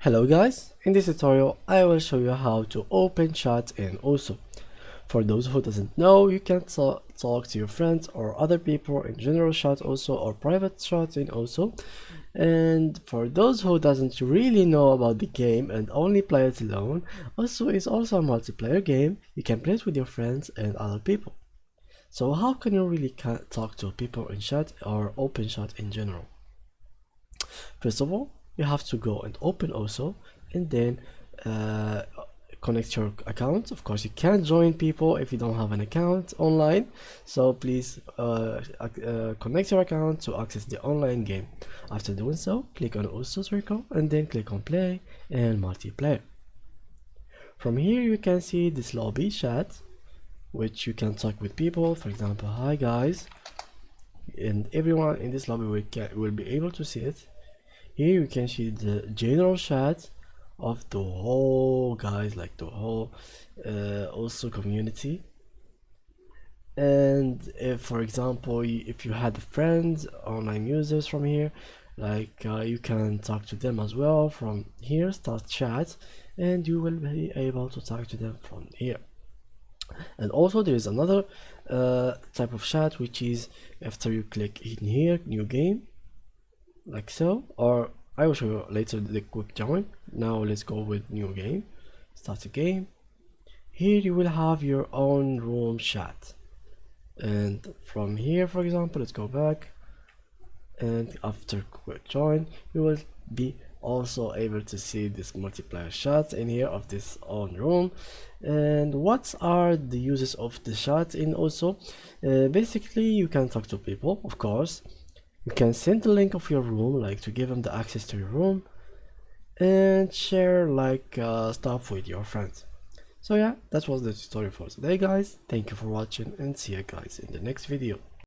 Hello guys, in this tutorial I will show you how to open chat in OSO. For those who doesn't know, you can talk to your friends or other people in general chat also or private chat in OSO. And for those who doesn't really know about the game and only play it alone, OSO is also a multiplayer game. You can play it with your friends and other people. So how can you really talk to people in chat or open chat in general? First of all, you have to go and open OSO and then uh, connect your account. Of course, you can't join people if you don't have an account online, so please connect your account to access the online game. After doing so, click on OSO circle and then click on play and multiplayer. From here you can see this lobby chat, which you can talk with people. For example, hi guys, and everyone in this lobby will be able to see it. Here you can see the general chat of the whole guys, like the whole also community. And if, for example, if you had friends, online users from here, like you can talk to them as well from here. Start chat and you will be able to talk to them from here. And also there is another type of chat, which is after you click in here, new game, like so, or I will show you later the quick join. Now let's go with new game, start a game. Here you will have your own room chat, and from here, for example, let's go back, and after quick join you will be also able to see this multiplayer chat in here of this own room. And what are the uses of the chat in OSO? Basically you can talk to people, of course. You can send the link of your room, like to give them the access to your room, and share like stuff with your friends. So yeah, that was the tutorial for today guys. Thank you for watching and see you guys in the next video.